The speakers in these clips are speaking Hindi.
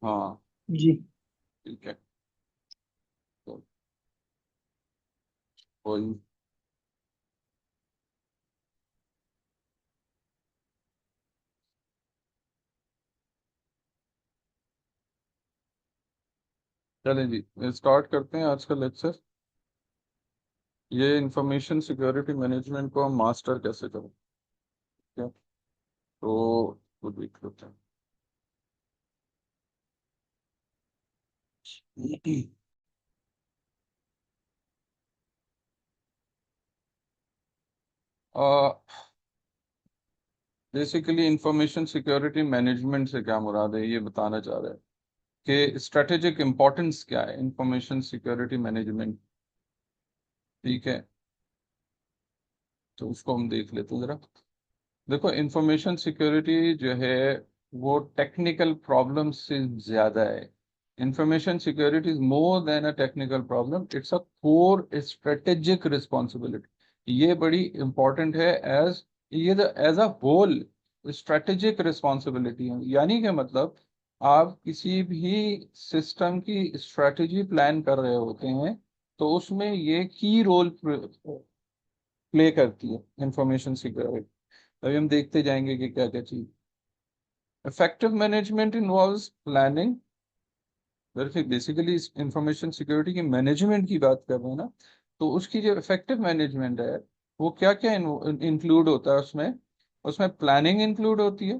हाँ जी। ठीक है। तो कोई चलें जी, स्टार्ट करते हैं आज का लेक्चर। ये इंफॉर्मेशन सिक्योरिटी मैनेजमेंट को हम मास्टर कैसे करें, ठीक है? तो वो देख लेते हैं। बेसिकली इंफॉर्मेशन सिक्योरिटी मैनेजमेंट से क्या मुराद है, ये बताना चाह रहा है कि स्ट्रेटेजिक इंपॉर्टेंस क्या है इंफॉर्मेशन सिक्योरिटी मैनेजमेंट। ठीक है, तो उसको हम देख लेते हैं जरा। देखो, इंफॉर्मेशन सिक्योरिटी जो है वो टेक्निकल प्रॉब्लम से ज्यादा है। Information security is more than a technical problem, it's a core strategic responsibility. ये बड़ी इंपॉर्टेंट है एज ये as a whole strategic responsibility है। यानी कि मतलब आप किसी भी सिस्टम की स्ट्रेटेजी प्लान कर रहे होते हैं तो उसमें ये की रोल प्ले करती है इंफॉर्मेशन सिक्योरिटी। अभी हम देखते जाएंगे कि क्या क्या चीज। Effective management involves planning. Basically information security की मैनेजमेंट की बात कर रहे हैं ना, तो उसकी जो इफेक्टिव मैनेजमेंट है वो क्या क्या इंक्लूड होता है उसमें। उसमें प्लानिंग इंक्लूड होती है,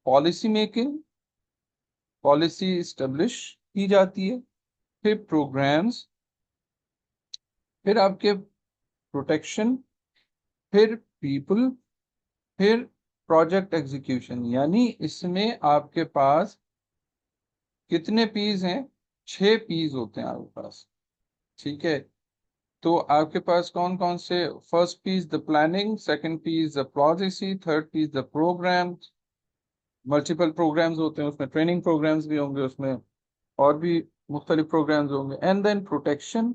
पॉलिसी मेकिंग, पॉलिसी इस्टेब्लिश की जाती है, फिर प्रोग्राम्स, फिर आपके प्रोटेक्शन, फिर पीपल, फिर प्रोजेक्ट एग्जीक्यूशन। यानी इसमें आपके पास कितने पीस हैं? 6 पीस होते हैं आपके पास। ठीक है, तो आपके पास कौन कौन से? First piece the planning, second piece the policy, third piece the programme. Multiple programmes होते हैं उसमें, ट्रेनिंग प्रोग्राम्स भी होंगे उसमें, और भी मुख्तलिफ प्रोग्राम्स होंगे। एंड देन प्रोटेक्शन,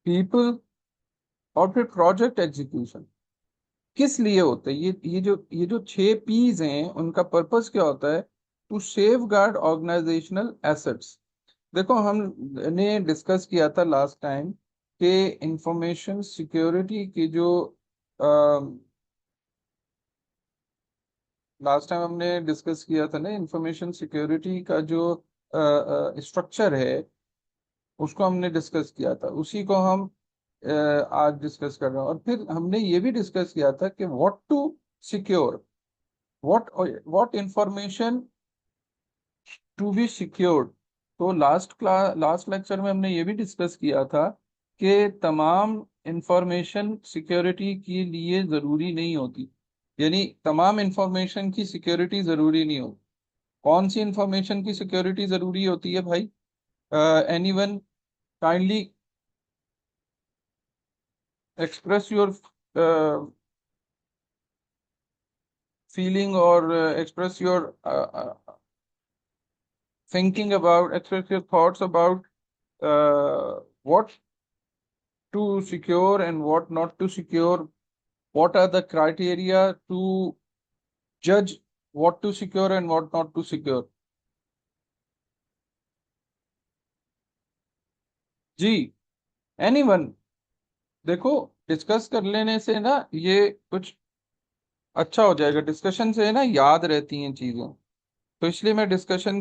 पीपल, और फिर प्रोजेक्ट एग्जीक्यूशन। किस लिए होता है ये जो 6 पीस हैं उनका पर्पस क्या होता है? To safeguard organisational assets. देखो, हमने डिस्कस किया था लास्ट टाइम कि इंफॉर्मेशन सिक्योरिटी की जो लास्ट टाइम हमने डिस्कस किया था ना, इंफॉर्मेशन सिक्योरिटी का जो स्ट्रक्चर है उसको हमने डिस्कस किया था, उसी को हम आज डिस्कस कर रहे हैं। और फिर हमने ये भी डिस्कस किया था कि what to secure, what what information to be secured. तो लास्ट लेक्चर में हमने ये भी डिस्कस किया था कि तमाम इंफॉर्मेशन सिक्योरिटी के लिए ज़रूरी नहीं होती। यानी तमाम इंफॉर्मेशन की सिक्योरिटी ज़रूरी नहीं होती। कौन सी इंफॉर्मेशन की सिक्योरिटी ज़रूरी होती है भाई? Anyone kindly express your feeling और express your thinking about, express your thoughts about what to secure and what not to secure. What are the criteria to judge what to secure and what not to secure? जी, एनीवन। देखो, डिस्कस कर लेने से ना ये कुछ अच्छा हो जाएगा, डिस्कशन से ना याद रहती हैं चीजें। तो इसलिए मैं डिस्कशन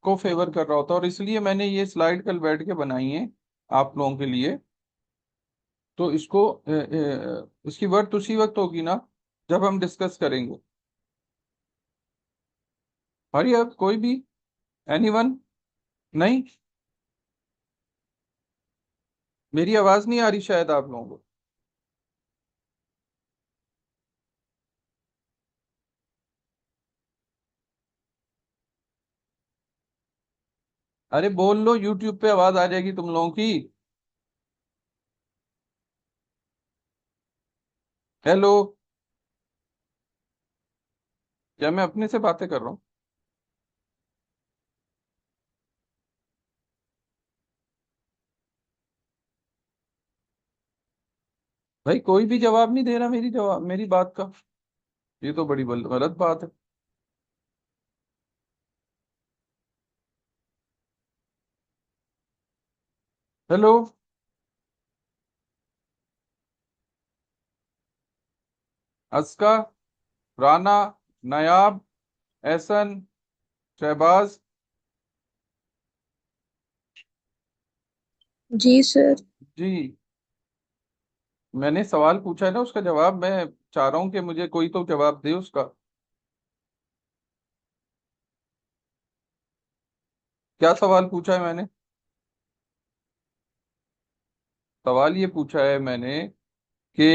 को फेवर कर रहा होता, और इसलिए मैंने ये स्लाइड कल बैठ के बनाई है आप लोगों के लिए। तो इसकी वर्त उसी वक्त होगी ना जब हम डिस्कस करेंगे। हरी अब कोई भी, एनीवन? नहीं, मेरी आवाज नहीं आ रही शायद आप लोगों को। अरे बोल लो, यूट्यूब पे आवाज आ जाएगी तुम लोगों की। हेलो, क्या मैं अपने से बातें कर रहा हूँ? भाई कोई भी जवाब नहीं दे रहा मेरी बात का। ये तो बड़ी गलत बात है। हेलो। अस्का, राना, नायाब, एहसन, शहबाज। जी सर। जी, मैंने सवाल पूछा है ना, उसका जवाब मैं चाह रहा हूँ कि मुझे कोई तो जवाब दे उसका। क्या सवाल पूछा है मैंने? सवाल ये पूछा है मैंने कि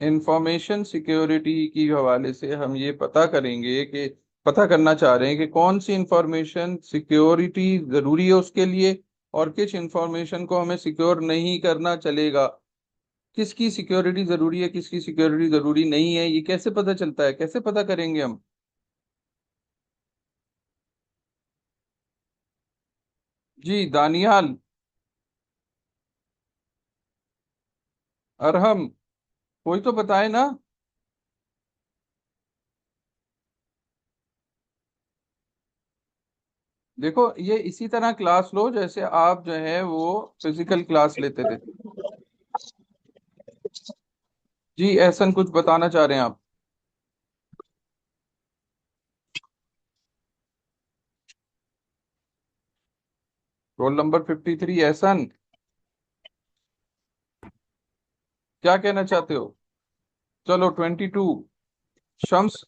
इंफॉर्मेशन सिक्योरिटी की हवाले से हम ये पता करेंगे कि पता करना चाह रहे हैं कि कौन सी इंफॉर्मेशन सिक्योरिटी जरूरी है उसके लिए, और किस इंफॉर्मेशन को हमें सिक्योर नहीं करना चलेगा। किसकी सिक्योरिटी जरूरी है, किसकी सिक्योरिटी जरूरी नहीं है, ये कैसे पता चलता है, कैसे पता करेंगे हम? जी, दानियाल, अरहम, कोई तो बताए ना। देखो, ये इसी तरह क्लास लो जैसे आप जो है वो फिजिकल क्लास लेते थे। जी, एहसन कुछ बताना चाह रहे हैं आप? रोल नंबर 53, एहसन, क्या कहना चाहते हो? चलो, 22, शम्स,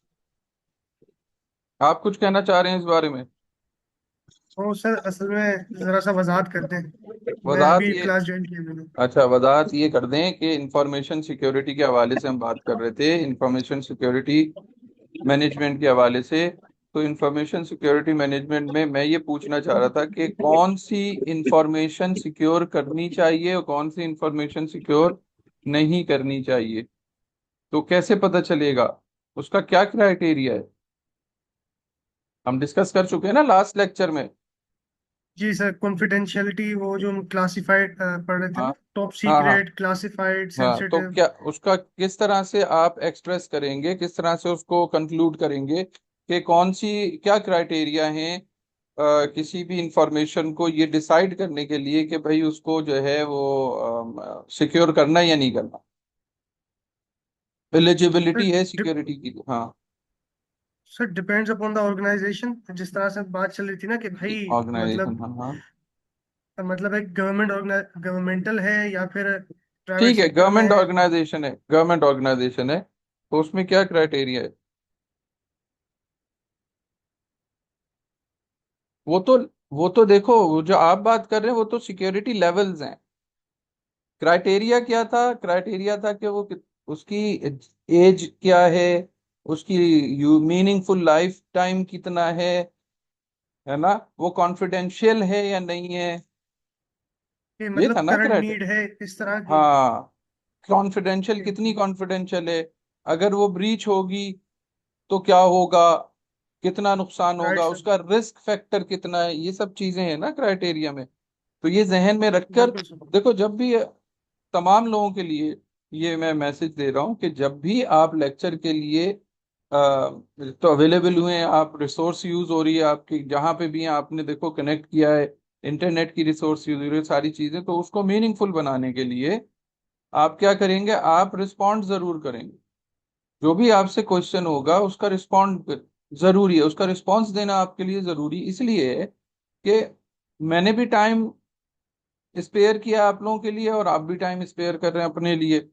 आप कुछ कहना चाह रहे हैं इस बारे में? तो सर असल में जरा सा वजाहत कर दें। मैं वजाहत अभी ये, क्लास ज्वाइन किया मैंने। अच्छा, वजाहत ये कर दें कि इंफॉर्मेशन सिक्योरिटी के हवाले से हम बात कर रहे थे, इंफॉर्मेशन सिक्योरिटी मैनेजमेंट के हवाले से। तो इंफॉर्मेशन सिक्योरिटी मैनेजमेंट में मैं ये पूछना चाह रहा था कि कौन सी इंफॉर्मेशन सिक्योर करनी चाहिए और कौन सी इंफॉर्मेशन सिक्योर नहीं करनी चाहिए। तो कैसे पता चलेगा, उसका क्या क्राइटेरिया है? हम डिस्कस कर चुके हैं ना लास्ट लेक्चर में। जी सर, कॉन्फिडेंशियलिटी वो जो हम क्लासिफाइड पढ़ रहे थे हाँ, ना, टॉप हाँ, हाँ, सीक्रेट, क्लासिफाइड, हाँ। तो सेंसिटिव। क्या उसका किस तरह से आप एक्सप्रेस करेंगे, किस तरह से उसको कंक्लूड करेंगे कि कौन सी, क्या क्राइटेरिया है किसी भी इंफॉर्मेशन को ये डिसाइड करने के लिए कि भाई उसको जो है वो सिक्योर करना या नहीं करना? सर एलिजिबिलिटी है डिप, सिक्योरिटी की, हाँ। Sir depends upon the organisation. जिस तरह से बात चल रही थी ना कि भाई ऑर्गेनाइजेशन, मतलब, हाँ, हाँ। एक गवर्नमेंटल है या फिर प्राइवेट ठीक है, सेक्टर में गवर्नमेंट है। ऑर्गेनाइजेशन है, गवर्नमेंट ऑर्गेनाइजेशन है, तो उसमें क्या क्राइटेरिया है? वो तो वो तो देखो, वो जो आप बात कर रहे हैं वो तो सिक्योरिटी लेवल्स हैं। क्राइटेरिया क्या था? क्राइटेरिया था कि वो उसकी एज क्या है, उसकी मीनिंगफुल लाइफ टाइम कितना है ना, वो कॉन्फिडेंशियल है या नहीं है। कि ये था मतलब ना करंट नीड क्राइटेरिया। है इस तरह की। हाँ, कॉन्फिडेंशियल, कि- कितनी कॉन्फिडेंशियल है, अगर वो ब्रीच होगी तो क्या होगा, कितना नुकसान राइट होगा, सर। उसका रिस्क फैक्टर कितना है, ये सब चीजें हैं ना क्राइटेरिया में। तो ये जहन में रखकर, बिल्कुल सर। देखो, जब भी तमाम लोगों के लिए ये मैं मैसेज दे रहा हूँ कि जब भी आप लेक्चर के लिए तो अवेलेबल हुए हैं, आप, रिसोर्स यूज हो रही है आपकी जहाँ पे भी हैं, आपने देखो कनेक्ट किया है, इंटरनेट की रिसोर्स यूज हो रही है, सारी चीजें, तो उसको मीनिंगफुल बनाने के लिए आप क्या करेंगे, आप रिस्पॉन्ड जरूर करेंगे। जो भी आपसे क्वेश्चन होगा उसका रिस्पॉन्ड जरूरी है, उसका रिस्पॉन्स देना आपके लिए जरूरी इसलिए है कि मैंने भी टाइम स्पेयर किया आप लोगों के लिए और आप भी टाइम स्पेयर कर रहे हैं अपने लिए।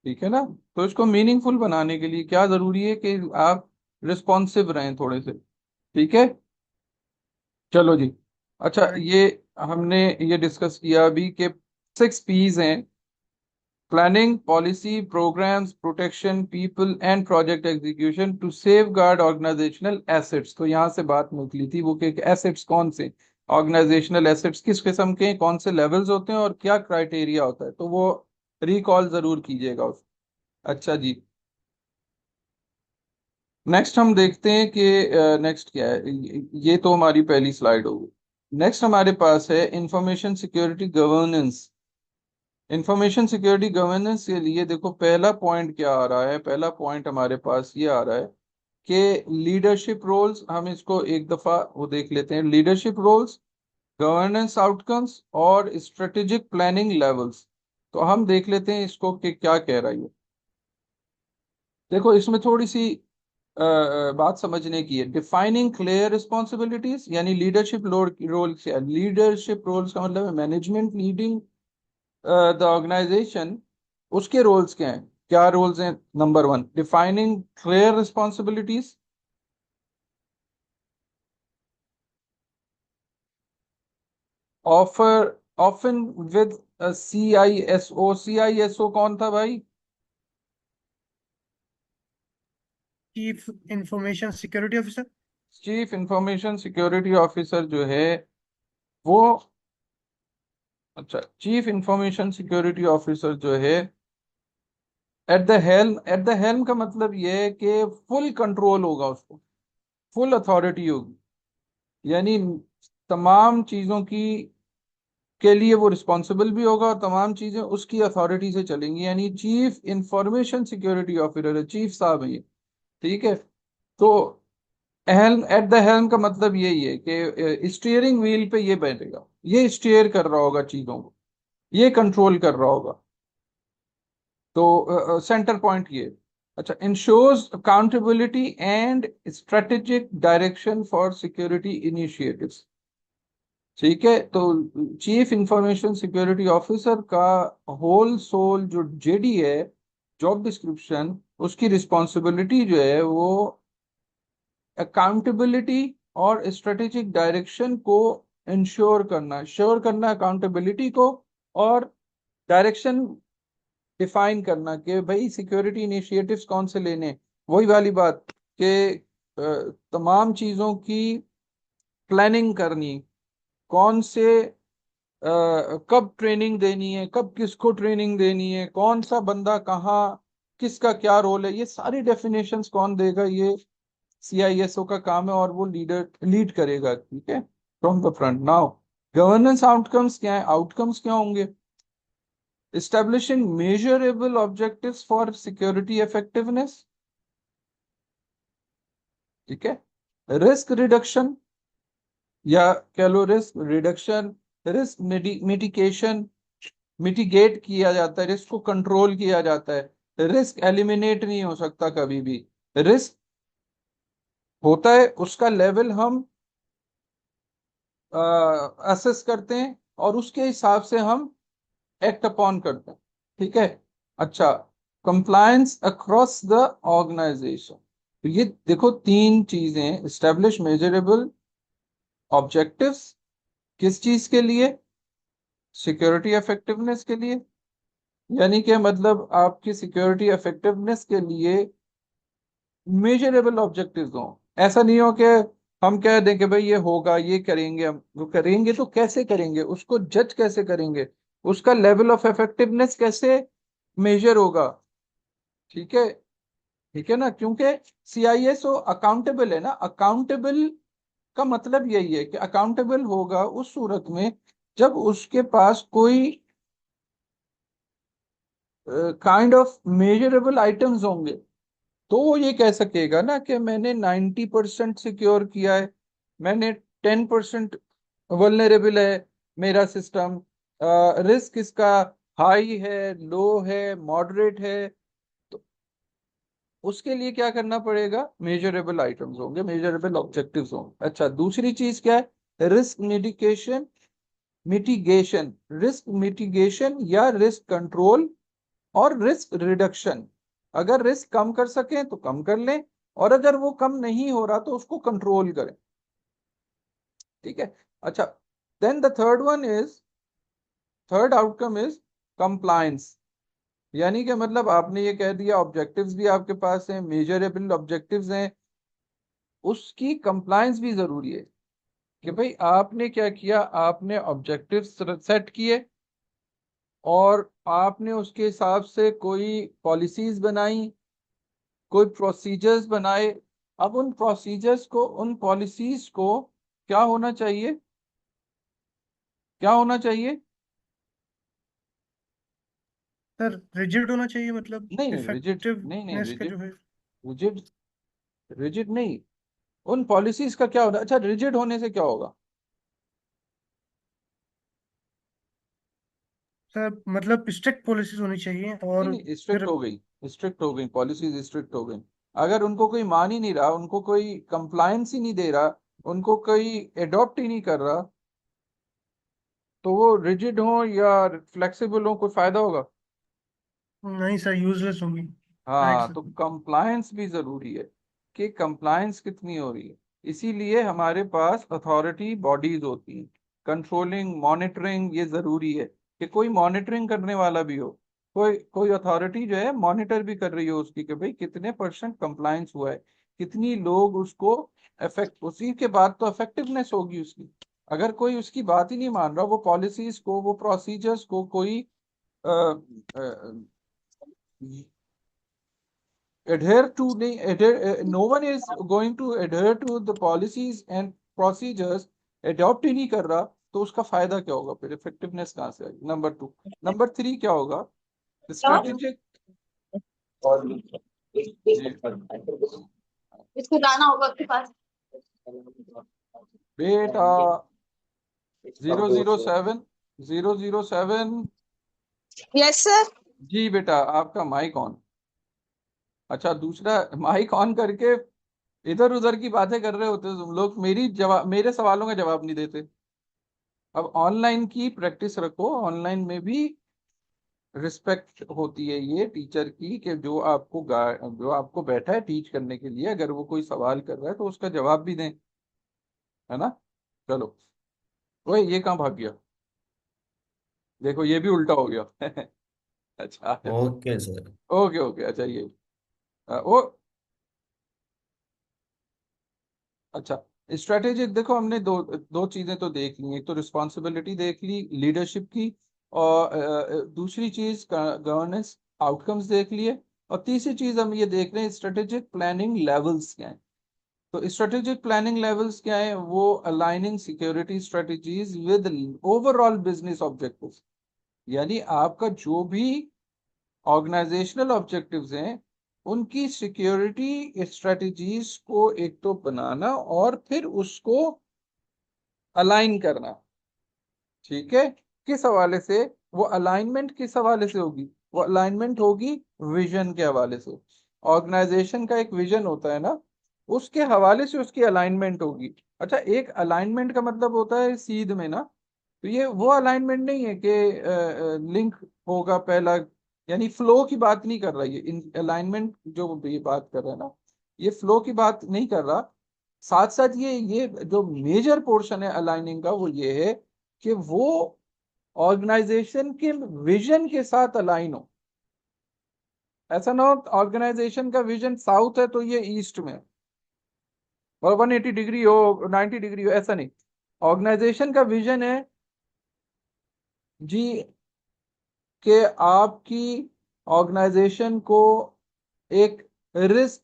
ठीक है ना? तो इसको मीनिंगफुल बनाने के लिए क्या जरूरी है कि आप रिस्पॉन्सिव रहें थोड़े से। ठीक है, चलो जी। अच्छा, करेक्ट। ये हमने ये डिस्कस किया अभी कि 6 P's हैं: planning, policy, programmes, protection, people and project execution to safeguard organisational assets. तो यहाँ से बात निकली थी वो कि एसेट्स कौन से, ऑर्गेनाइजेशनल एसेट्स किस किस्म के हैं, कौन से लेवल्स होते हैं और क्या क्राइटेरिया होता है, तो वो रिकॉल जरूर कीजिएगा उस। अच्छा जी, नेक्स्ट हम देखते हैं कि नेक्स्ट क्या है। ये तो हमारी पहली स्लाइड होगी। नेक्स्ट हमारे पास है information security governance. Information security governance के लिए देखो, पहला पॉइंट क्या आ रहा है, पहला पॉइंट हमारे पास ये आ रहा है कि लीडरशिप रोल्स, हम इसको एक दफा वो देख लेते हैं, लीडरशिप रोल्स, गवर्नेंस आउटकम्स और स्ट्रेटेजिक प्लानिंग लेवल्स। तो हम देख लेते हैं इसको कि क्या कह रहा है ये। देखो इसमें थोड़ी सी बात समझने की है। डिफाइनिंग क्लियर रिस्पॉन्सिबिलिटीज, यानी लीडरशिप रोल क्या है। लीडरशिप रोल्स का मतलब है मैनेजमेंट लीडिंग द ऑर्गेनाइजेशन। उसके रोल्स क्या हैं, क्या रोल्स हैं। Number one, defining clear responsibilities. Offer often with CISO। CISO कौन था भाई? Chief information security officer. Chief information security officer जो है वो, अच्छा, चीफ इंफॉर्मेशन सिक्योरिटी ऑफिसर जो है एट द हेल्म का मतलब ये है कि फुल कंट्रोल होगा उसको, फुल अथॉरिटी होगी। यानी तमाम चीजों की के लिए वो रिस्पॉन्सिबल भी होगा और तमाम चीजें उसकी अथॉरिटी से चलेंगी। यानी चीफ इंफॉर्मेशन सिक्योरिटी ऑफिसर है, चीफ साहब है ये। ठीक है। तो हेल्म, एट द हेल्म का मतलब यही है कि स्टीयरिंग व्हील पे ये बैठेगा, ये स्टीयर कर रहा होगा चीजों को, ये कंट्रोल कर रहा होगा। तो सेंटर पॉइंट ये। अच्छा, ensures accountability and strategic direction for security initiatives. ठीक है। तो चीफ इंफॉर्मेशन सिक्योरिटी ऑफिसर का होल सोल जो JD है, जॉब डिस्क्रिप्शन, उसकी रिस्पॉन्सिबिलिटी जो है वो अकाउंटेबिलिटी और स्ट्रेटेजिक डायरेक्शन को इंश्योर करना, श्योर करना अकाउंटेबिलिटी को, और डायरेक्शन डिफाइन करना कि भाई सिक्योरिटी इनिशिएटिव्स कौन से लेने। वही वाली बात कि तमाम चीजों की प्लानिंग करनी, कौन से कब ट्रेनिंग देनी है, कब किसको ट्रेनिंग देनी है, कौन सा बंदा कहाँ, किसका क्या रोल है, ये सारी डेफिनेशंस कौन देगा, ये CISO का काम है और वो लीड करेगा। ठीक है, from the front. Now governance outcomes क्या है, आउटकम्स क्या होंगे। Establishing measurable objectives for security effectiveness। ठीक है। रिस्क रिडक्शन, या कह low risk reduction, risk mitigation, mitigate किया जाता है, रिस्क को कंट्रोल किया जाता है। रिस्क एलिमिनेट नहीं हो सकता कभी भी। रिस्क होता है, उसका लेवल हम असेस करते हैं और उसके हिसाब से हम एक्ट अपॉन करते हैं। ठीक है। अच्छा, कंप्लायंस अक्रॉस द ऑर्गेनाइजेशन। तो ये देखो तीन चीजें, एस्टेब्लिश मेजरेबल ऑब्जेक्टिव्स, किस चीज के लिए, सिक्योरिटी इफेक्टिवनेस के लिए। यानी कि मतलब आपकी सिक्योरिटी इफेक्टिवनेस के लिए मेजरेबल ऑब्जेक्टिव्स हो। ऐसा नहीं हो कि हम कह दें कि भाई ये होगा, ये करेंगे, हम वो करेंगे तो कैसे करेंगे, उसको जज कैसे करेंगे, उसका लेवल ऑफ इफेक्टिवनेस कैसे मेजर होगा। ठीक है। ठीक है ना, क्योंकि CISO अकाउंटेबल है ना। अकाउंटेबल का मतलब यही है कि अकाउंटेबल होगा उस सूरत में जब उसके पास कोई काइंड ऑफ मेजरेबल आइटम्स होंगे, तो वो ये कह सकेगा ना कि मैंने 90% सिक्योर किया है, मैंने 10% वल्नरेबल है मेरा सिस्टम, रिस्क इसका हाई है, लो है, मॉडरेट है। तो उसके लिए क्या करना पड़ेगा, मेजरेबल आइटम्स होंगे, मेजरेबल ऑब्जेक्टिव्स होंगे। अच्छा, दूसरी चीज क्या है, risk mitigation. Mitigation, risk mitigation या रिस्क कंट्रोल और रिस्क रिडक्शन। अगर रिस्क कम कर सकें तो कम कर लें, और अगर वो कम नहीं हो रहा तो उसको कंट्रोल करें। ठीक है। अच्छा, then the third outcome is compliance. यानी कि मतलब आपने ये कह दिया ऑब्जेक्टिव्स भी आपके पास हैं, मेजरेबल ऑब्जेक्टिव्स हैं, उसकी कंप्लायंस भी जरूरी है कि भाई आपने क्या किया, आपने ऑब्जेक्टिव्स सेट किए और आपने उसके हिसाब से कोई पॉलिसीज बनाई, कोई प्रोसीजर्स बनाए। अब उन प्रोसीजर्स को, उन पॉलिसीज को क्या होना चाहिए, क्या होना चाहिए। सर रिजिड होना चाहिए, मतलब नहीं नहीं, रिजिड नहीं, नहीं इफेक्टिवनेस का रिजिड, जो है। रिजिड, रिजिड नहीं। उन पॉलिसीज का क्या होना, अच्छा रिजिड होने से क्या होगा। सर मतलब स्ट्रिक्ट पॉलिसीज होनी चाहिए नहीं और नहीं, फिर। स्ट्रिक्ट हो गई, पॉलिसीज स्ट्रिक्ट हो गई। अगर उनको कोई मान ही नहीं रहा, उनको कोई कंप्लायंस ही नहीं दे रहा, उनको कोई एडॉप्ट ही नहीं कर रहा, तो वो रिजिड हो या फ्लेक्सिबल हो, कोई फायदा होगा? नहीं सर, यूजलेस होगी। राइट हाँ, सर। तो कंप्लायंस भी जरूरी है, कि कंप्लायंस कितनी हो रही है। इसीलिए हमारे पास अथॉरिटी बॉडीज होती हैं, कंट्रोलिंग मॉनिटरिंग, ये जरूरी है कि कोई मॉनिटरिंग करने वाला भी हो, कोई कोई अथॉरिटी जो है मॉनिटर भी कर रही हो उसकी, कि भाई कितने परसेंट कंप्लायंस हुआ है, कितनी लोग उसको इफेक्ट, उसी के बाद तो इफेक्टिवनेस होगी उसकी। अगर कोई उसकी बात ही नहीं मान रहा, वो पॉलिसीज को, वो प्रोसीजर्स को कोई adhere to नहीं adhere, no one is going to adhere to the policies and procedures, adopt ही नहीं कर रहा, तो उसका फायदा क्या होगा फिर, इफेक्टिवनेस कहाँ से आएगी? Number two. नंबर थ्री क्या होगा? स्ट्रेटेजिक। जी इसको लाना होगा आपके पास। बेटा, 007, 007। Yes sir. जी बेटा, आपका माइक ऑन। अच्छा, दूसरा, माइक ऑन करके इधर उधर की बातें कर रहे होते हो तुम लोग, मेरे सवालों का जवाब नहीं देते। अब ऑनलाइन की प्रैक्टिस रखो, ऑनलाइन में भी रिस्पेक्ट होती है ये टीचर की, कि जो आपको बैठा है टीच करने के लिए, अगर वो कोई सवाल कर रहा है तो उसका जवाब भी दें, है ना? चलो। ओए, ये कहाँ भाग गया? देखो, ये भी उल्टा हो गया। अच्छा। Okay sir. ओके ओके, अच्छा ये वो, अच्छा, स्ट्रेटेजिक, देखो हमने दो दो चीजें तो देख ली, एक तो रिस्पॉन्सिबिलिटी देख ली लीडरशिप की, और दूसरी चीज गवर्नेंस आउटकम्स देख लिए, और तीसरी चीज हम ये देख रहे हैं स्ट्रेटेजिक प्लानिंग लेवल्स क्या है। तो स्ट्रेटेजिक प्लानिंग लेवल्स क्या है? वो aligning security strategies with overall business objectives, यानी आपका जो भी ऑर्गेनाइजेशनल ऑब्जेक्टिव्स हैं, उनकी सिक्योरिटी स्ट्रेटजीज को एक तो बनाना और फिर उसको अलाइन करना। ठीक है? किस हवाले से? वो अलाइनमेंट किस हवाले से होगी? वो अलाइनमेंट होगी विजन के हवाले से। ऑर्गेनाइजेशन का एक विजन होता है ना, उसके हवाले से उसकी अलाइनमेंट होगी। अच्छा, एक अलाइनमेंट का मतलब होता है सीध में ना, तो ये वो अलाइनमेंट नहीं है कि लिंक होगा पहला, यानी फ्लो की बात नहीं कर रहा ये इन अलाइनमेंट, जो ये बात कर रहा है ना, ये फ्लो की बात नहीं कर रहा। साथ साथ ये जो मेजर पोर्शन है अलाइनिंग का, वो ये है कि वो ऑर्गेनाइजेशन के विजन के साथ अलाइन हो। ऐसा ना हो ऑर्गेनाइजेशन का विजन साउथ है तो ये ईस्ट में है, और 180 डिग्री हो, 90 डिग्री हो, ऐसा नहीं। ऑर्गेनाइजेशन का विजन है जी, कि आपकी ऑर्गेनाइजेशन को एक रिस्क,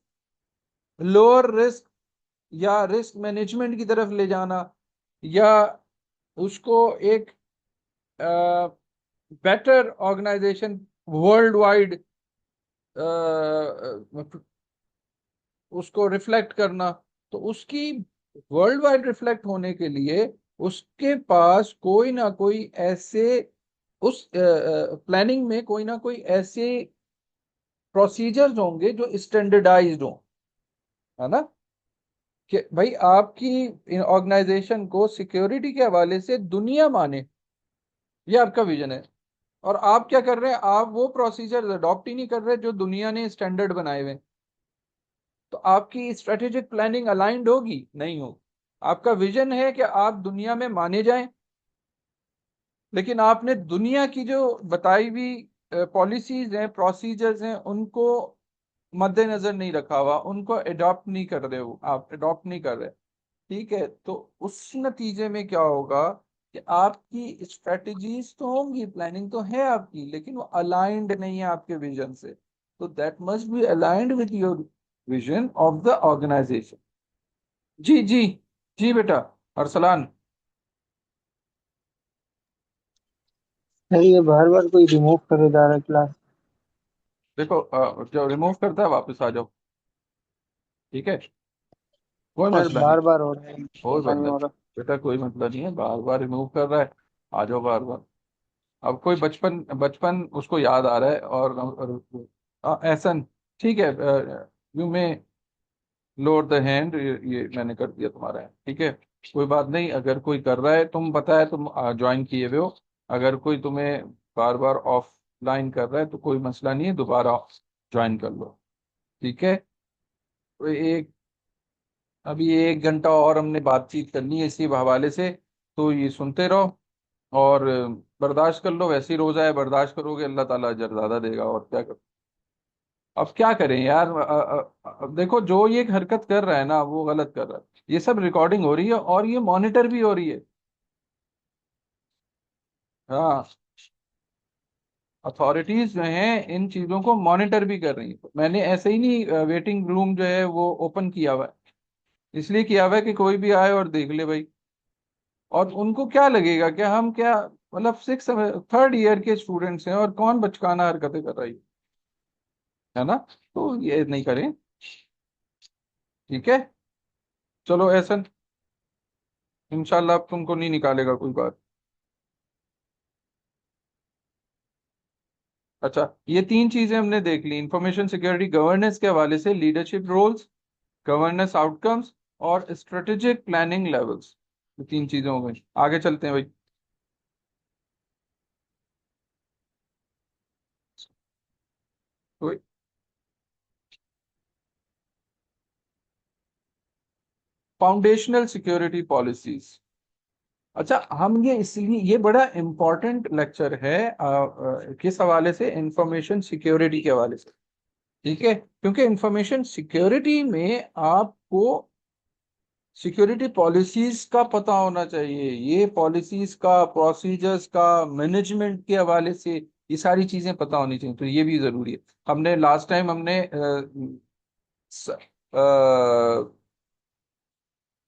लोअर रिस्क या रिस्क मैनेजमेंट की तरफ ले जाना, या उसको एक बेटर ऑर्गेनाइजेशन वर्ल्ड वाइड उसको रिफ्लेक्ट करना। तो उसकी वर्ल्ड वाइड रिफ्लेक्ट होने के लिए उसके पास कोई ना कोई ऐसे, उस प्लानिंग में कोई ना कोई ऐसे प्रोसीजर्स होंगे जो स्टैंडर्डाइज्ड हों, है ना? कि भाई आपकी ऑर्गेनाइजेशन को सिक्योरिटी के हवाले से दुनिया माने, ये आपका विजन है। और आप क्या कर रहे हैं? आप वो प्रोसीजर अडॉप्ट ही नहीं कर रहे जो दुनिया ने स्टैंडर्ड बनाए हुए हैं। तो आपकी स्ट्रेटेजिक प्लानिंग अलाइंड होगी? नहीं होगी। आपका विजन है कि आप दुनिया में माने जाएं, लेकिन आपने दुनिया की जो बताई हुई पॉलिसीज हैं, प्रोसीजर्स हैं, उनको मद्देनजर नहीं रखा हुआ, उनको अडॉप्ट नहीं कर रहे हो, आप अडॉप्ट नहीं कर रहे। ठीक है, तो उस नतीजे में क्या होगा कि आपकी स्ट्रेटजीज तो होंगी, प्लानिंग तो है आपकी, लेकिन वो अलाइंड नहीं है आपके विजन से। तो that must be aligned with your vision of the organisation. जी जी, जी बेटा, अरसलान। सर ये बार बार कोई रिमूव करे जा रहा है क्लास। देखो, जो रिमूव करता है वापस आ जाओ, ठीक है? कोई सर मसला नहीं, बार बार हो रहा है, कोई पता नहीं बदला हो नहीं रहा। बेटा, कोई मतलब नहीं है, बार बार रिमूव कर रहा है, आ जाओ बार बार। अब कोई बचपन बचपन उसको याद आ रहा है और ऐसा ठीक है, यू में लोअर द हैंड, ये मैंने कर दिया तुम्हारा है, ठीक है, कोई बात नहीं। अगर कोई कर रहा है, तुम पता है तुम ज्वाइन किए हुए हो, अगर कोई तुम्हें बार बार ऑफलाइन कर रहा है तो कोई मसला नहीं है, दोबारा ज्वाइन कर लो, ठीक है। तो एक अभी 1 घंटा और हमने बातचीत करनी है इसी हवाले से, तो ये सुनते रहो और बर्दाश्त कर लो। वैसे ही रोजा है, बर्दाश्त करोगे अल्लाह ताला अजर ज्यादा देगा, और क्या करो। अब क्या करें यार, देखो जो ये हरकत कर रहा है ना वो गलत कर रहा है। ये सब रिकॉर्डिंग हो रही है और ये मॉनिटर भी हो रही है। हाँ, अथॉरिटीज जो हैं इन चीजों को मॉनिटर भी कर रही है। मैंने ऐसे ही नहीं वेटिंग रूम जो है वो ओपन किया हुआ है, इसलिए किया हुआ है कि कोई भी आए और देख ले भाई। और उनको क्या लगेगा, क्या हम क्या मतलब 3rd ईयर के स्टूडेंट्स हैं और कौन बचकाना हरकतें कर रही है ना। तो ये नहीं करें, ठीक है। चलो ऐसा इंशाल्लाह अब तुमको नहीं निकालेगा कोई बात। अच्छा, ये 3 चीजें हमने देख ली इंफॉर्मेशन सिक्योरिटी गवर्नेंस के हवाले से, लीडरशिप रोल्स, गवर्नेंस आउटकम्स और स्ट्रेटेजिक प्लानिंग लेवल्स। ये 3 चीजें हो गई। आगे चलते हैं भाई। तो फाउंडेशनल सिक्योरिटी पॉलिसीज। अच्छा, हम ये इसलिए ये बड़ा इंपॉर्टेंट लेक्चर है किस हवाले से, इंफॉर्मेशन सिक्योरिटी के हवाले से, ठीक है। क्योंकि इंफॉर्मेशन सिक्योरिटी में आपको सिक्योरिटी पॉलिसीज का पता होना चाहिए, ये पॉलिसीज का, प्रोसीजर्स का, मैनेजमेंट के हवाले से ये सारी चीजें पता होनी चाहिए, तो ये भी जरूरी है। हमने लास्ट टाइम हमने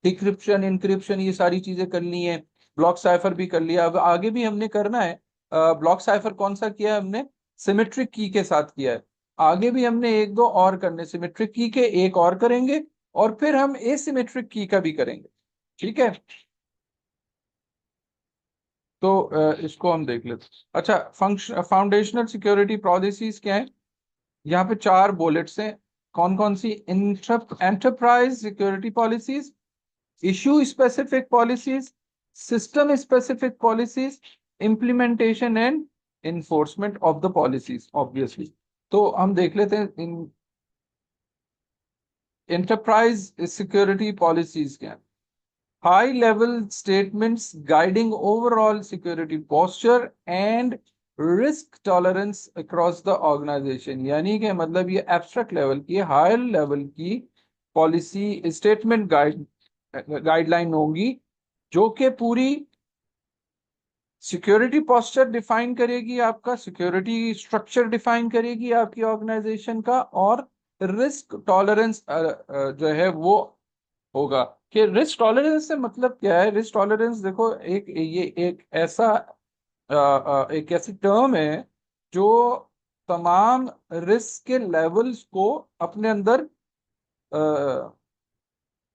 डिक्रिप्शन, इनक्रिप्शन, ये सारी चीजें कर ली हैं। ब्लॉक साइफर भी कर लिया, अब आगे भी हमने करना है। ब्लॉक साइफर कौन सा किया है हमने, सिमेट्रिक की के साथ किया है। आगे भी हमने 1-2 और करने, सिमेट्रिक की के एक और करेंगे और फिर हम एसिमेट्रिक की का भी करेंगे, ठीक है। तो इसको हम देख लेते हैं। अच्छा, फंक्शन फाउंडेशनल सिक्योरिटी पॉलिसीज क्या है, यहाँ पे 4 बुलेट्स हैं। कौन कौन सी, enterprise security policies, issue specific policies, system specific policies, implementation and enforcement of the policies obviously. तो हम देख लेते हैं इन एंटरप्राइज सिक्योरिटी पॉलिसीज क्या है। High level statements guiding overall security posture and risk tolerance across the organisation, यानी कि मतलब ये एब्स्ट्रैक्ट लेवल की, हाई लेवल की पॉलिसी स्टेटमेंट गाइडलाइन होंगी जो कि पूरी सिक्योरिटी पोस्चर डिफाइन करेगी, आपका सिक्योरिटी स्ट्रक्चर डिफाइन करेगी आपकी ऑर्गेनाइजेशन का, और रिस्क टॉलरेंस जो है वो होगा। कि रिस्क टॉलरेंस से मतलब क्या है, रिस्क टॉलरेंस देखो ये एक ऐसा एक ऐसी टर्म है जो तमाम रिस्क के लेवल्स को अपने अंदर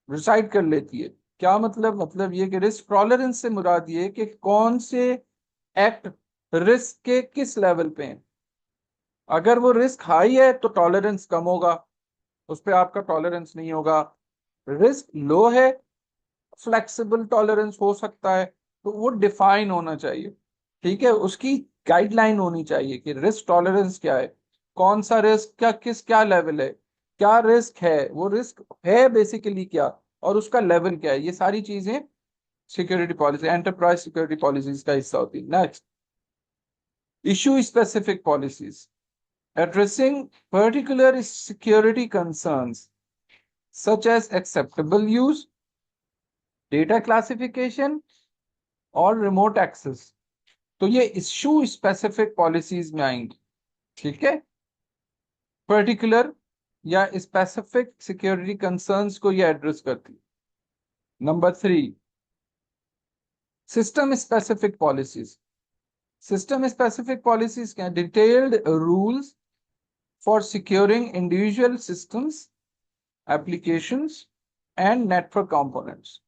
रिसाइड कर लेती है। क्या मतलब ये कि रिस्क टॉलरेंस से मुराद ये कि कौन से एक्ट रिस्क के किस लेवल पे हैं। अगर वो रिस्क हाई है तो टॉलरेंस कम होगा, उस पर आपका टॉलरेंस नहीं होगा। रिस्क लो है, फ्लेक्सिबल टॉलरेंस हो सकता है, तो वो डिफाइन होना चाहिए, ठीक है। उसकी गाइडलाइन होनी चाहिए कि रिस्क टॉलरेंस क्या है, कौन सा रिस्क क्या, क्या लेवल है, क्या रिस्क है, वो रिस्क है बेसिकली क्या, और उसका लेवल क्या है। ये सारी चीजें security policy, enterprise security policies का हिस्सा होती है। Next, issue specific policies addressing particular security concerns such as acceptable use, data classification और remote access। तो ये इश्यू स्पेसिफिक पॉलिसीज में आएंगी, ठीक है। पर्टिकुलर या स्पेसिफिक सिक्योरिटी कंसर्न्स को ये एड्रेस करती है। Number 3, system specific policies. System specific policies क्या, detailed rules for securing individual systems, applications and network components,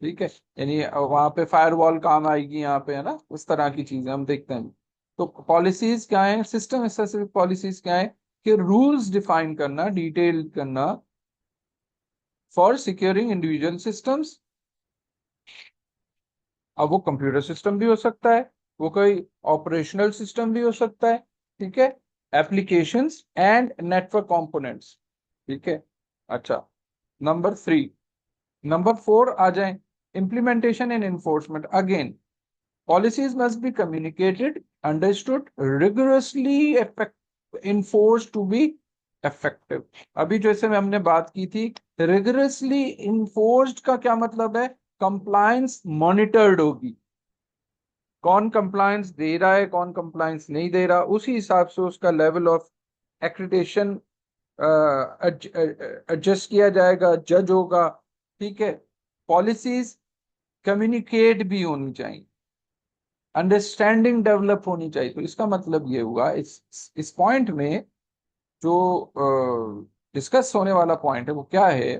ठीक है। यानी वहां पे फायरवॉल काम आएगी, यहाँ पे है ना, उस तरह की चीजें हम देखते हैं। तो पॉलिसीज क्या है, सिस्टम स्पेसिफिक पॉलिसीज क्या है कि रूल्स डिफाइन करना, डिटेल करना फॉर सिक्योरिंग इंडिविजुअल सिस्टम्स। अब वो कंप्यूटर सिस्टम भी हो सकता है, वो कोई ऑपरेशनल सिस्टम भी हो सकता है, ठीक है, एप्लीकेशंस एंड नेटवर्क कंपोनेंट्स, ठीक है। अच्छा, नंबर 4 आ जाए, implementation and enforcement. Again, policies must be communicated, understood, rigorously enforced to be effective। अभी जैसे में हमने बात की थी, रिगोरसली enforced का क्या मतलब है, कंप्लायंस मॉनिटर्ड होगी, कौन कंप्लायंस दे रहा है कौन कंप्लायंस नहीं दे रहा, उसी हिसाब से उसका लेवल ऑफ एक्रेडिटेशन एडजस्ट किया जाएगा, जज होगा, ठीक है। पॉलिसीज कम्युनिकेट भी होनी चाहिए, अंडरस्टैंडिंग डेवलप होनी चाहिए। तो इसका मतलब ये हुआ, इस पॉइंट में जो डिस्कस होने वाला पॉइंट है वो क्या है,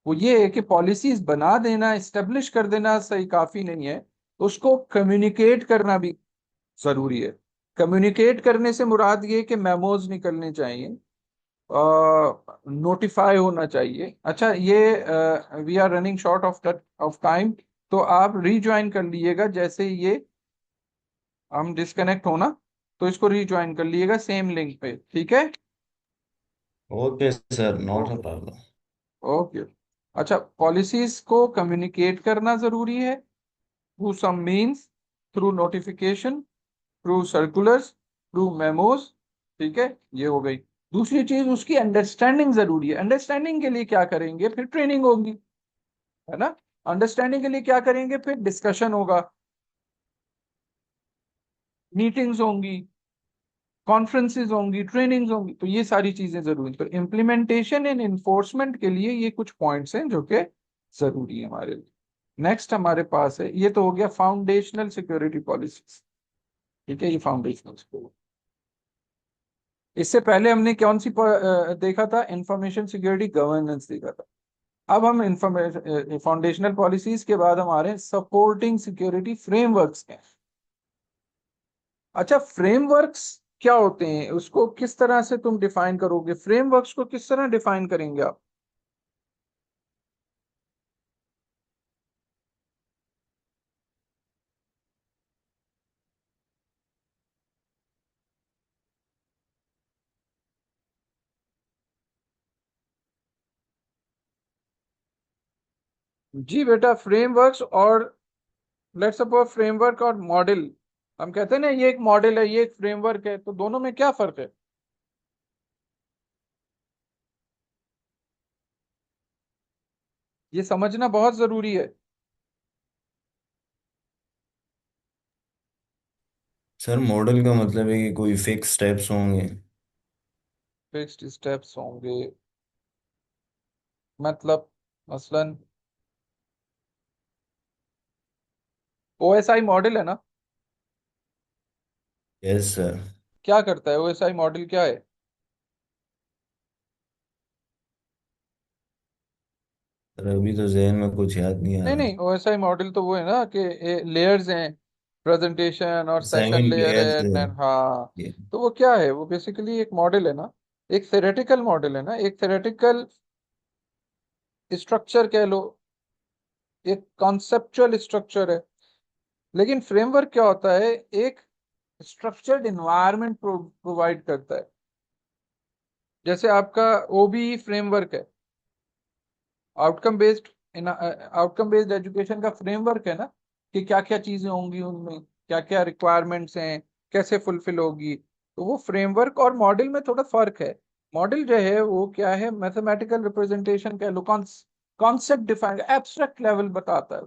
वो ये है कि पॉलिसीज बना देना, इस्टेब्लिश कर देना सही काफी नहीं है, उसको कम्युनिकेट करना भी जरूरी है। कम्युनिकेट करने से मुराद ये कि मेमोज निकलने चाहिए, नोटिफाई होना चाहिए। अच्छा, ये we are running short of time, तो आप रीज्वाइन कर लीजिएगा जैसे ये हम डिस्कनेक्ट होना, तो इसको रीज्वाइन कर लीजिएगा सेम लिंक पे, ठीक है। Okay sir, not a okay, problem. Okay. अच्छा, पॉलिसीज को कम्युनिकेट करना जरूरी है through some means, through notification, through circulars, through memos, ठीक है, ये हो गई। दूसरी चीज, उसकी अंडरस्टैंडिंग जरूरी है। अंडरस्टैंडिंग के लिए क्या करेंगे, फिर ट्रेनिंग होगी, है ना। अंडरस्टैंडिंग के लिए क्या करेंगे, फिर डिस्कशन होगा, मीटिंग्स होंगी, कॉन्फ्रेंसेज होंगी, ट्रेनिंग्स होंगी, तो ये सारी चीजें जरूरी। तो इम्प्लीमेंटेशन एंड इन्फोर्समेंट के लिए ये कुछ पॉइंट्स हैं जो कि जरूरी है हमारे लिए। नेक्स्ट हमारे पास है, ये तो हो गया फाउंडेशनल सिक्योरिटी पॉलिसीज, ठीक है, ये फाउंडेशनल सिक्योरिटी। इससे पहले हमने कौन सी देखा था, इंफॉर्मेशन सिक्योरिटी गवर्नेंस देखा था। अब हम इंफॉर्मेशन फाउंडेशनल पॉलिसीज के बाद हमारे सपोर्टिंग सिक्योरिटी फ्रेमवर्क्स हैं। अच्छा, फ्रेमवर्क्स क्या होते हैं, उसको किस तरह से तुम डिफाइन करोगे, फ्रेमवर्क्स को किस तरह डिफाइन करेंगे आप। जी बेटा, फ्रेमवर्क्स और लेट्स सपोज फ्रेमवर्क और मॉडल, हम कहते हैं ना ये एक मॉडल है ये एक फ्रेमवर्क है, तो दोनों में क्या फर्क है। ये समझना बहुत जरूरी है। सर, मॉडल का मतलब है कि कोई फिक्स स्टेप्स होंगे। फिक्स्ड स्टेप्स होंगे, मतलब मसलन ओएसआई मॉडल है ना, यस सर। क्या करता है ओएसआई मॉडल, क्या है। सर अभी तो जहन में कुछ याद नहीं आ नहीं रहा। नहीं, ओएसआई मॉडल तो वो है ना कि लेयर्स हैं, प्रेजेंटेशन और सेशन असाइनमेंट लेयर लेयर है, से। हाँ। तो वो क्या है, वो बेसिकली एक मॉडल है ना, एक थेरेटिकल मॉडल है ना, एक थेरेटिकल स्ट्रक्चर कह लो, एक कॉन्सेप्चुअल स्ट्रक्चर है। लेकिन फ्रेमवर्क क्या होता है, एक स्ट्रक्चर्ड इन्वायरमेंट प्रोवाइड करता है। जैसे आपका ओबी फ्रेमवर्क है, outcome based outcome based education का फ्रेमवर्क है ना, कि क्या क्या चीजें होंगी उनमें, क्या क्या रिक्वायरमेंट्स हैं, कैसे फुलफिल होगी। तो वो फ्रेमवर्क और मॉडल में थोड़ा फर्क है। मॉडल जो है वो क्या है, मैथमेटिकल रिप्रेजेंटेशन कह लो, कॉन्सेप्ट डिफाइन, एब्स्ट्रैक्ट लेवल बताता है,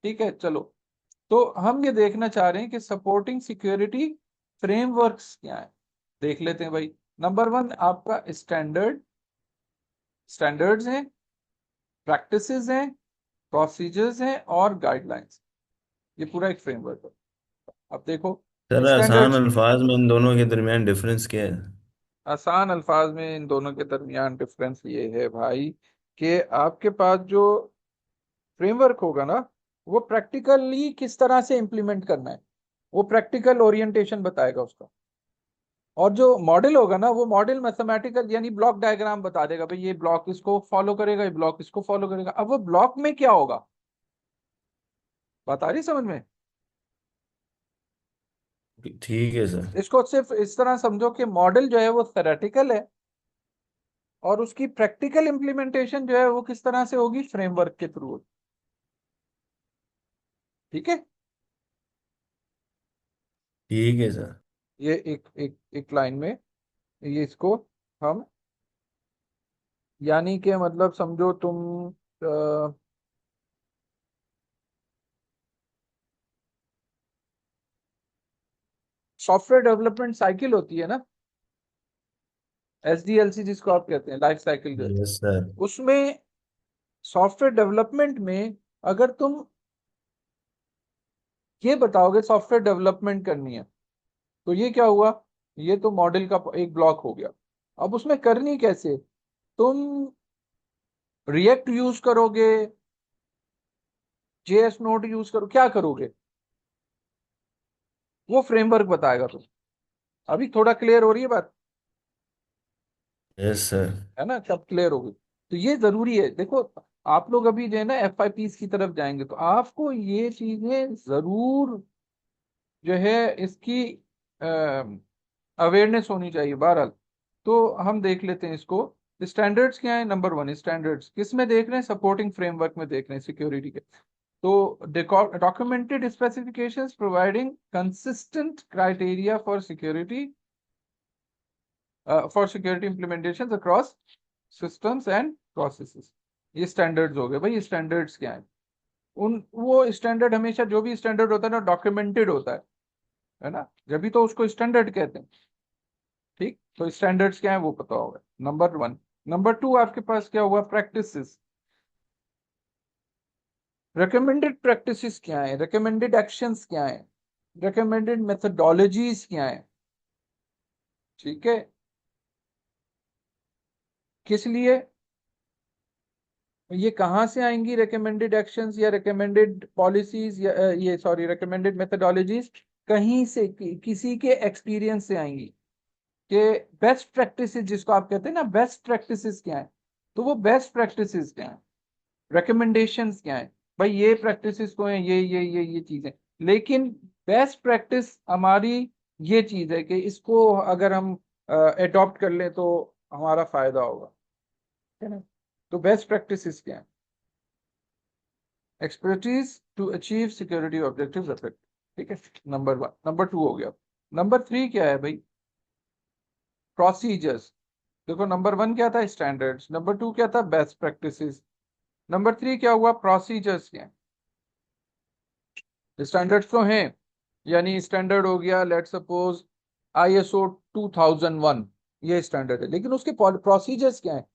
ठीक है। चलो, तो हम ये देखना चाह रहे हैं कि सपोर्टिंग सिक्योरिटी फ्रेमवर्क्स क्या है, देख लेते हैं भाई। नंबर 1 आपका स्टैंडर्ड्स हैं, प्रैक्टिसेस हैं, प्रोसीजर्स हैं और गाइडलाइंस, ये पूरा एक फ्रेमवर्क है। अब देखो, सर आसान स्टैंडर्ड्स, अल्फाज में इन दोनों के दरमियान डिफरेंस क्या है? आसान अल्फाज में इन दोनों के दरमियान डिफरेंस ये है भाई कि आपके पास जो फ्रेमवर्क होगा ना, वो प्रैक्टिकली किस तरह से इम्प्लीमेंट करना है, वो प्रैक्टिकल ओरिएंटेशन बताएगा उसका। और जो मॉडल होगा ना, वो मॉडल मैथमेटिकल यानी ब्लॉक डायग्राम बता देगा, भाई ये ब्लॉक इसको फॉलो करेगा, ये ब्लॉक इसको फॉलो करेगा। अब वो ब्लॉक में क्या होगा, बात आ रही समझ में? ठीक है सर। इसको सिर्फ इस तरह समझो कि मॉडल जो है वो थेरेटिकल है, और उसकी प्रैक्टिकल इंप्लीमेंटेशन जो है वो किस तरह से होगी, फ्रेमवर्क के थ्रू। ठीक है, ठीक है सर। ये एक एक एक लाइन में ये इसको हम, यानी कि मतलब समझो तुम सॉफ्टवेयर डेवलपमेंट साइकिल होती है ना, SDLC जिसको आप कहते हैं, लाइफ साइकिल कहते यस सर। हैं, उसमें सॉफ्टवेयर डेवलपमेंट में अगर तुम ये बताओगे सॉफ्टवेयर डेवलपमेंट करनी है, तो ये क्या हुआ, ये तो मॉडल का एक ब्लॉक हो गया। अब उसमें करनी कैसे, तुम रिएक्ट यूज करोगे, JS नोड यूज करो, क्या करोगे, वो फ्रेमवर्क बताएगा तुम। अभी थोड़ा क्लियर हो रही है बात, यस सर। है ना, सब क्लियर होगी। तो ये जरूरी है, देखो आप लोग अभी जो है ना FIPs की तरफ जाएंगे, तो आपको ये चीजें जरूर जो है इसकी अवेयरनेस होनी चाहिए बहरहाल। तो हम देख लेते हैं इसको। स्टैंडर्ड्स क्या है, नंबर 1 स्टैंडर्ड्स किस में देख रहे हैं, सपोर्टिंग फ्रेमवर्क में देख रहे हैं सिक्योरिटी के। तो documented specifications providing consistent criteria for security implementation across systems and processes. ये स्टैंडर्ड्स हो गए भाई। स्टैंडर्ड्स क्या है, उन वो स्टैंडर्ड हमेशा जो भी स्टैंडर्ड होता है ना डॉक्यूमेंटेड होता है ना, जब भी तो उसको स्टैंडर्ड कहते हैं। ठीक, तो स्टैंडर्ड्स क्या है वो पता होगा, नंबर 1। नंबर 2 आपके पास क्या हुआ, प्रैक्टिसेस। रिकमेंडेड प्रैक्टिसेस क्या है, रिकमेंडेड एक्शंस क्या है, रिकमेंडेड मेथडोलॉजीज क्या है। ठीक है, किस लिए, ये कहाँ से आएंगी रिकमेंडेड एक्शंस या रिकमेंडेड पॉलिसीज या ये सॉरी रिकमेंडेड मेथडोलॉजीज, कहीं से किसी के एक्सपीरियंस से आएंगी। कि बेस्ट प्रैक्टिसेस जिसको आप कहते हैं ना, बेस्ट प्रैक्टिसेस क्या है, तो वो बेस्ट प्रैक्टिसेस क्या है, रिकमेंडेशंस क्या है, भाई ये प्रैक्टिसेस को है, ये चीजें। लेकिन बेस्ट प्रैक्टिस हमारी ये चीज है कि इसको अगर हम अडॉप्ट कर लें तो हमारा फायदा होगा, है ना। तो बेस्ट प्रैक्टिसेस क्या है, expertise to achieve security objectives effect. ठीक है, नंबर 1। नंबर 2 हो गया। नंबर 3 क्या है भाई, प्रोसीजर्स। देखो नंबर 1 क्या था, स्टैंडर्ड्स। नंबर 2 क्या था, बेस्ट प्रैक्टिसेस। नंबर 3 क्या हुआ, प्रोसीजर्स क्या है। स्टैंडर्ड्स तो हैं, यानी स्टैंडर्ड हो गया लेट सपोज ISO 2001, ये स्टैंडर्ड है, लेकिन उसके प्रोसीजर्स क्या है।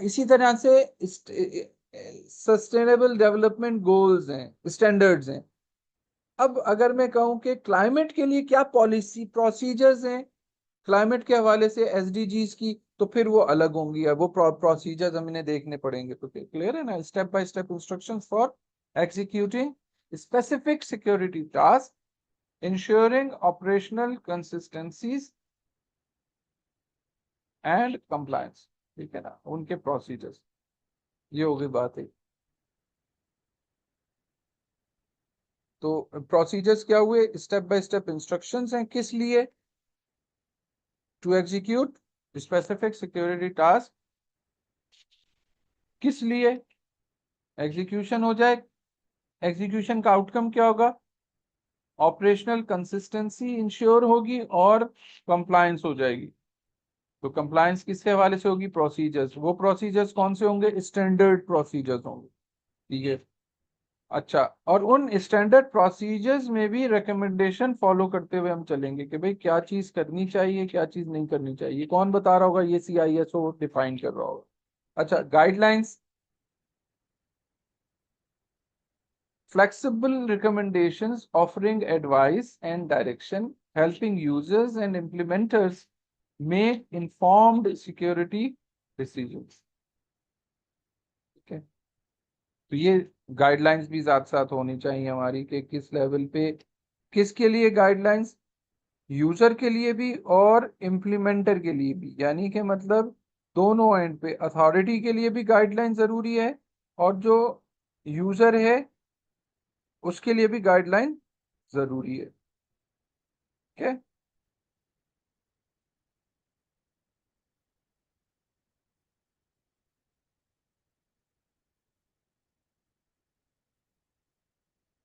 इसी तरह से सस्टेनेबल डेवलपमेंट गोल्स हैं, स्टैंडर्ड्स हैं। अब अगर मैं कहूं कि क्लाइमेट के लिए क्या पॉलिसी प्रोसीजर्स हैं क्लाइमेट के हवाले से SDGs की, तो फिर वो अलग होंगी, अब वो प्रोसीजर्स हमें देखने पड़ेंगे। तो क्लियर है ना, step by step instructions for executing specific security task, ensuring operational consistencies and compliance. ठीक है ना, उनके प्रोसीजर्स, ये हो गई बात है। तो प्रोसीजर्स क्या हुए, स्टेप बाय स्टेप इंस्ट्रक्शंस हैं, किस लिए, to execute specific security task, किस लिए, एग्जीक्यूशन हो जाए, एग्जीक्यूशन का आउटकम क्या होगा, ऑपरेशनल कंसिस्टेंसी इंश्योर होगी और कंप्लायंस हो जाएगी। तो कंप्लायंस किसके हवाले से होगी, प्रोसीजर्स। वो प्रोसीजर्स कौन से होंगे, स्टैंडर्ड प्रोसीजर्स होंगे। ठीक है, अच्छा, और उन स्टैंडर्ड प्रोसीजर्स में भी रिकमेंडेशन फॉलो करते हुए हम चलेंगे कि भाई क्या चीज करनी चाहिए, क्या चीज नहीं करनी चाहिए। कौन बता रहा होगा, ये CISO डिफाइन कर रहा होगा। अच्छा, guidelines, flexible recommendations offering advice and direction, helping users and implementers make informed security decisions. ठीक है, तो ये गाइडलाइंस भी साथ साथ होनी चाहिए हमारी कि किस लेवल पे किसके लिए गाइडलाइंस? यूजर के लिए भी और इम्प्लीमेंटर के लिए भी, यानी कि मतलब दोनों एंड पे, अथॉरिटी के लिए भी गाइडलाइन जरूरी है और जो यूजर है उसके लिए भी गाइडलाइन जरूरी है। ठीक है।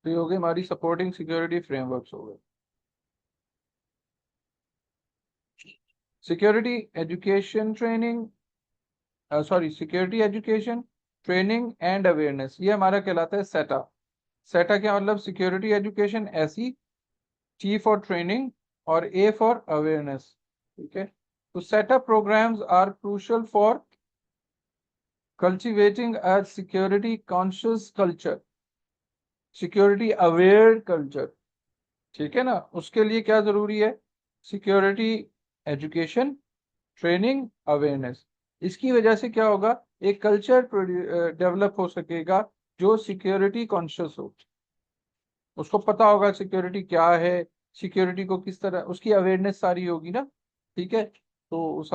तो ये हो गई हमारी सपोर्टिंग सिक्योरिटी फ्रेमवर्क्स हो गए। Security education training, security education training and awareness, ये हमारा कहलाता है सेटा। सेटा क्या मतलब? Security education, SE, T for training और ए फॉर अवेयरनेस। ठीक है। तो setup programmes are crucial for cultivating a security conscious culture, security aware culture. ठीक है ना। उसके लिए क्या जरूरी है? Security education, training, awareness. इसकी वजह से क्या होगा? एक कल्चर डेवलप हो सकेगा जो सिक्योरिटी कॉन्शियस हो, उसको पता होगा सिक्योरिटी क्या है, सिक्योरिटी को किस तरह, उसकी अवेयरनेस सारी होगी ना। ठीक है। तो उस